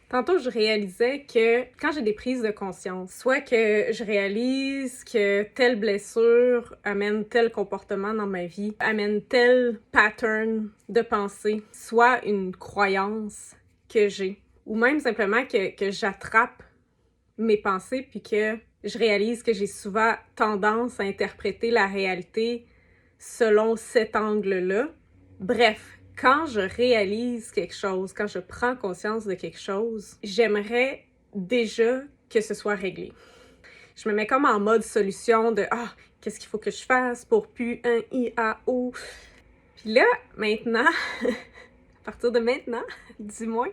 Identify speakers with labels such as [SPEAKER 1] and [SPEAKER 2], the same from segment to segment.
[SPEAKER 1] Tantôt, je réalisais que quand j'ai des prises de conscience, soit que je réalise que telle blessure amène tel comportement dans ma vie, amène tel pattern de pensée, soit une croyance que j'ai, ou même simplement que j'attrape mes pensées puis que je réalise que j'ai souvent tendance à interpréter la réalité selon cet angle-là. Bref, quand je réalise quelque chose, quand je prends conscience de quelque chose, j'aimerais déjà que ce soit réglé. Je me mets comme en mode solution de « Ah, qu'est-ce qu'il faut que je fasse pour plus un I-A-O? » Puis là, maintenant, à partir de maintenant, du moins,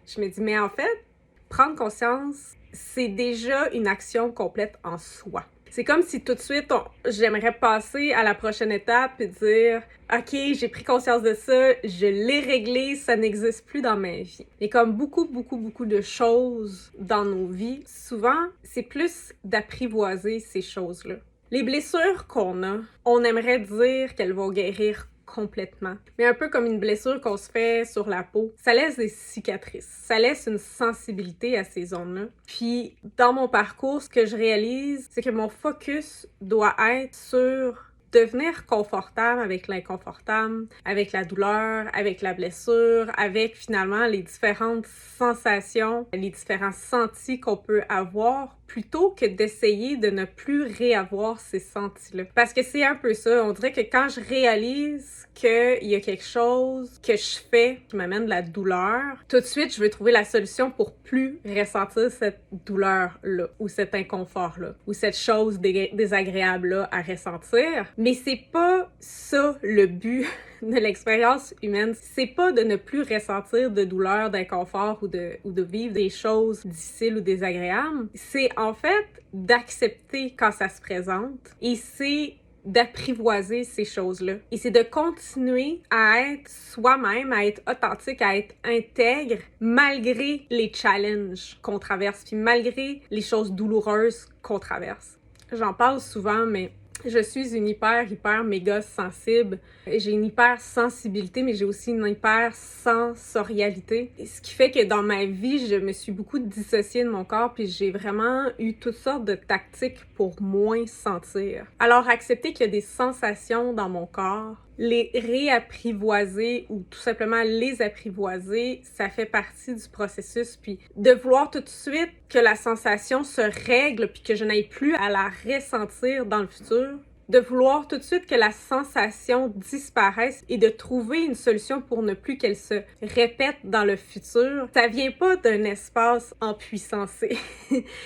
[SPEAKER 1] je me dis « Mais en fait, prendre conscience, c'est déjà une action complète en soi. » C'est comme si tout de suite, j'aimerais passer à la prochaine étape et dire « Ok, j'ai pris conscience de ça, je l'ai réglé, ça n'existe plus dans ma vie. » Et comme beaucoup de choses dans nos vies, souvent, c'est plus d'apprivoiser ces choses-là. Les blessures qu'on a, on aimerait dire qu'elles vont guérir complètement. Mais un peu comme une blessure qu'on se fait sur la peau, ça laisse des cicatrices, ça laisse une sensibilité à ces zones-là. Puis, dans mon parcours, ce que je réalise, c'est que mon focus doit être sur devenir confortable avec l'inconfortable, avec la douleur, avec la blessure, avec finalement les différentes sensations, les différents sentis qu'on peut avoir, plutôt que d'essayer de ne plus réavoir ces sentis-là. Parce que c'est un peu ça, on dirait que quand je réalise qu'il y a quelque chose que je fais qui m'amène de la douleur, tout de suite, je veux trouver la solution pour plus ressentir cette douleur-là, ou cet inconfort-là, ou cette chose désagréable-là à ressentir. Mais c'est pas ça le but de l'expérience humaine. C'est pas de ne plus ressentir de douleur, d'inconfort ou de vivre des choses difficiles ou désagréables. C'est en fait d'accepter quand ça se présente et c'est d'apprivoiser ces choses-là. Et c'est de continuer à être soi-même, à être authentique, à être intègre malgré les challenges qu'on traverse, puis malgré les choses douloureuses qu'on traverse. J'en parle souvent, mais je suis une hyper méga sensible. J'ai une hyper sensibilité, mais j'ai aussi une hyper sensorialité. Ce qui fait que dans ma vie, je me suis beaucoup dissociée de mon corps, puis j'ai vraiment eu toutes sortes de tactiques pour moins sentir. Alors, accepter qu'il y a des sensations dans mon corps, les réapprivoiser ou tout simplement les apprivoiser, ça fait partie du processus. Puis de vouloir tout de suite que la sensation se règle puis que je n'aille plus à la ressentir dans le futur, de vouloir tout de suite que la sensation disparaisse et de trouver une solution pour ne plus qu'elle se répète dans le futur, ça vient pas d'un espace empuissancé.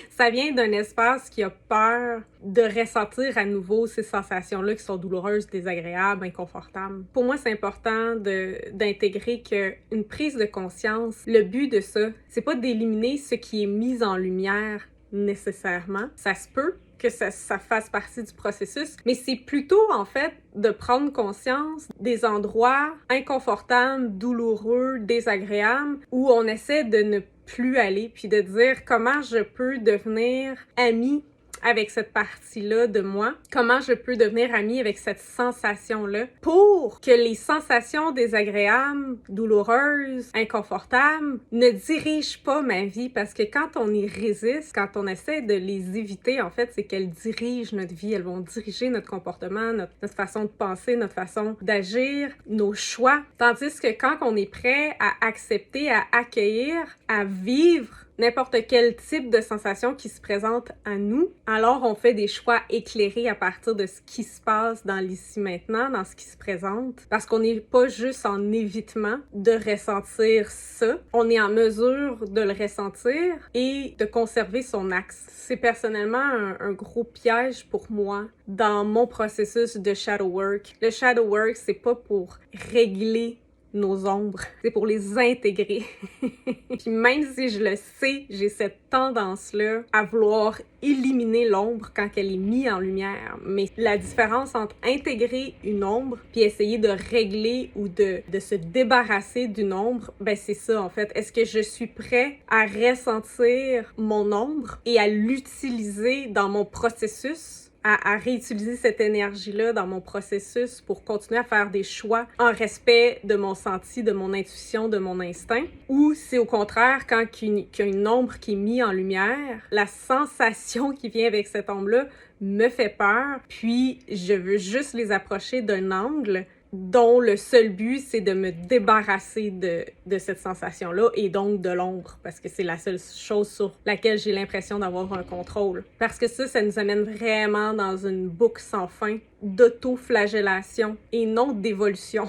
[SPEAKER 1] Ça vient d'un espace qui a peur de ressentir à nouveau ces sensations-là qui sont douloureuses, désagréables, inconfortables. Pour moi, c'est important d'intégrer qu'une prise de conscience, le but de ça, c'est pas d'éliminer ce qui est mis en lumière nécessairement. Ça se peut que ça fasse partie du processus, mais c'est plutôt, en fait, de prendre conscience des endroits inconfortables, douloureux, désagréables, où on essaie de ne plus aller, puis de dire comment je peux devenir amie avec cette partie-là de moi, comment je peux devenir amie avec cette sensation-là pour que les sensations désagréables, douloureuses, inconfortables ne dirigent pas ma vie, parce que quand on y résiste, quand on essaie de les éviter, en fait, c'est qu'elles dirigent notre vie, elles vont diriger notre comportement, notre façon de penser, notre façon d'agir, nos choix, tandis que quand on est prêt à accepter, à accueillir, à vivre n'importe quel type de sensation qui se présente à nous, alors on fait des choix éclairés à partir de ce qui se passe dans l'ici-maintenant, dans ce qui se présente, parce qu'on n'est pas juste en évitement de ressentir ça, on est en mesure de le ressentir et de conserver son axe. C'est personnellement un gros piège pour moi dans mon processus de shadow work. Le shadow work, c'est pas pour régler nos ombres, c'est pour les intégrer. Puis même si je le sais, j'ai cette tendance-là à vouloir éliminer l'ombre quand elle est mise en lumière. Mais la différence entre intégrer une ombre puis essayer de régler ou de se débarrasser d'une ombre, ben c'est ça en fait. Est-ce que je suis prêt à ressentir mon ombre et à l'utiliser dans mon processus à réutiliser cette énergie-là dans mon processus pour continuer à faire des choix en respect de mon senti, de mon intuition, de mon instinct, ou c'est au contraire quand qu'il y a une ombre qui est mise en lumière, la sensation qui vient avec cette ombre-là me fait peur, puis je veux juste les approcher d'un angle dont le seul but, c'est de me débarrasser de cette sensation-là et donc de l'ombre, parce que c'est la seule chose sur laquelle j'ai l'impression d'avoir un contrôle. Parce que ça nous amène vraiment dans une boucle sans fin d'auto-flagellation et non d'évolution.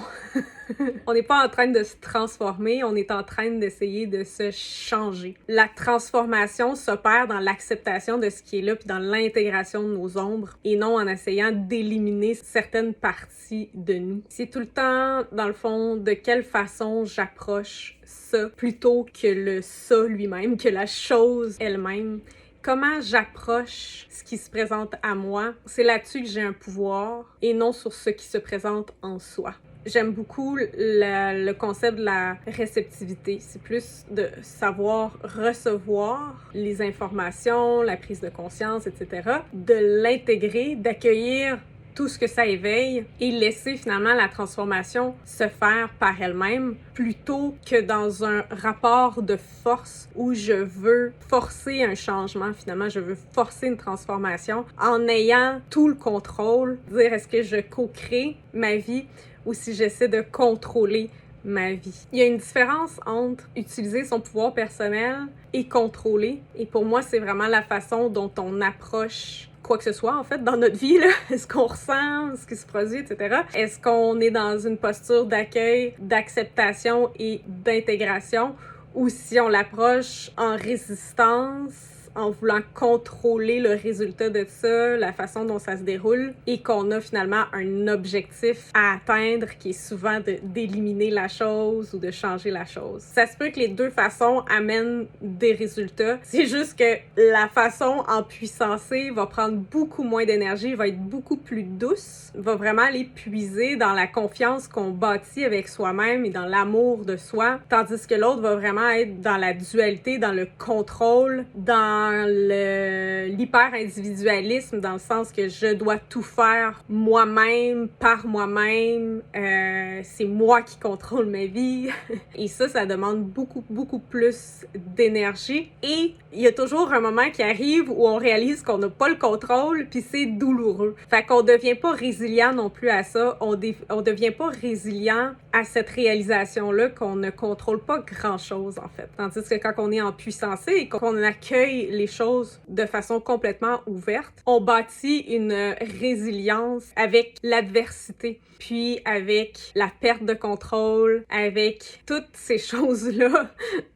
[SPEAKER 1] On n'est pas en train de se transformer, on est en train d'essayer de se changer. La transformation s'opère dans l'acceptation de ce qui est là, puis dans l'intégration de nos ombres, et non en essayant d'éliminer certaines parties de nous. C'est tout le temps, dans le fond, de quelle façon j'approche ça, plutôt que le ça lui-même, que la chose elle-même. Comment j'approche ce qui se présente à moi, c'est là-dessus que j'ai un pouvoir et non sur ce qui se présente en soi. J'aime beaucoup le concept de la réceptivité. C'est plus de savoir recevoir les informations, la prise de conscience, etc., de l'intégrer, d'accueillir tout ce que ça éveille et laisser finalement la transformation se faire par elle-même plutôt que dans un rapport de force où je veux forcer un changement, finalement je veux forcer une transformation en ayant tout le contrôle, dire est-ce que je co-crée ma vie ou si j'essaie de contrôler ma vie. Il y a une différence entre utiliser son pouvoir personnel et contrôler. Et pour moi, c'est vraiment la façon dont on approche quoi que ce soit, en fait, dans notre vie, là. Ce qu'on ressent, ce qui se produit, etc. Est-ce qu'on est dans une posture d'accueil, d'acceptation et d'intégration, ou si on l'approche en résistance, en voulant contrôler le résultat de ça, la façon dont ça se déroule, et qu'on a finalement un objectif à atteindre qui est souvent d'éliminer la chose ou de changer la chose. Ça se peut que les deux façons amènent des résultats. C'est juste que la façon en puissancée va prendre beaucoup moins d'énergie, va être beaucoup plus douce, va vraiment aller puiser dans la confiance qu'on bâtit avec soi-même et dans l'amour de soi, tandis que l'autre va vraiment être dans la dualité, dans le contrôle, dans l'hyper-individualisme, dans le sens que je dois tout faire moi-même, par moi-même, c'est moi qui contrôle ma vie. Et ça demande beaucoup, beaucoup plus d'énergie. Et il y a toujours un moment qui arrive où on réalise qu'on n'a pas le contrôle, puis c'est douloureux. Fait qu'on devient pas résilient non plus à ça. On devient pas résilient à cette réalisation-là qu'on ne contrôle pas grand-chose, en fait. Tandis que quand on est en puissance et qu'on accueille les choses de façon complètement ouverte, on bâtit une résilience avec l'adversité, puis avec la perte de contrôle, avec toutes ces choses-là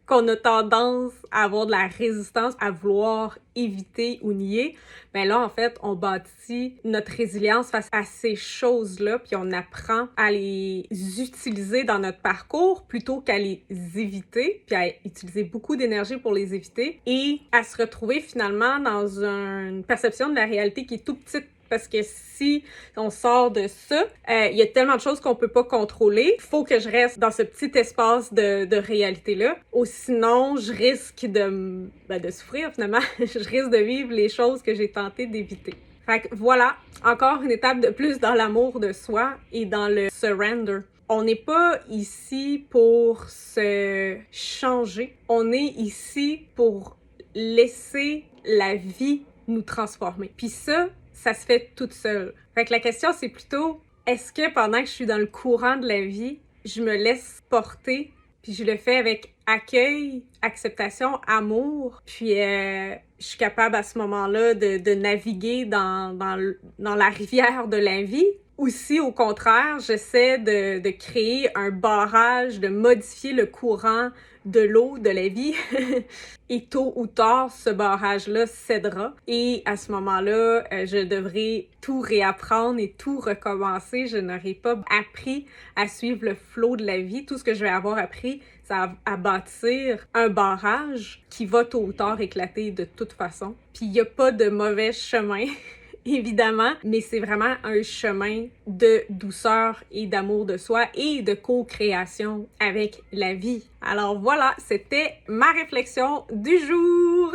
[SPEAKER 1] qu'on a tendance à avoir de la résistance à vouloir éviter ou nier. Ben là, en fait, on bâtit notre résilience face à ces choses-là, puis on apprend à les utiliser dans notre parcours plutôt qu'à les éviter, puis à utiliser beaucoup d'énergie pour les éviter, et à se retrouver finalement dans une perception de la réalité qui est tout petite. Parce que si on sort de ça, il y a tellement de choses qu'on peut pas contrôler. Il faut que je reste dans ce petit espace de réalité-là. Ou sinon, je risque de souffrir finalement. Je risque de vivre les choses que j'ai tenté d'éviter. Fait que voilà, encore une étape de plus dans l'amour de soi et dans le surrender. On n'est pas ici pour se changer. On est ici pour laisser la vie nous transformer. Puis ça se fait toute seule. Fait que la question, c'est plutôt, est-ce que pendant que je suis dans le courant de la vie, je me laisse porter, puis je le fais avec accueil, acceptation, amour, puis je suis capable à ce moment-là de naviguer dans la rivière de la vie? Ou si, au contraire, j'essaie de créer un barrage, de modifier le courant de l'eau, de la vie, et tôt ou tard, ce barrage-là cédera. Et à ce moment-là, je devrais tout réapprendre et tout recommencer. Je n'aurai pas appris à suivre le flot de la vie. Tout ce que je vais avoir appris, c'est à bâtir un barrage qui va tôt ou tard éclater de toute façon. Puis il n'y a pas de mauvais chemin. Évidemment, mais c'est vraiment un chemin de douceur et d'amour de soi et de co-création avec la vie. Alors voilà, c'était ma réflexion du jour!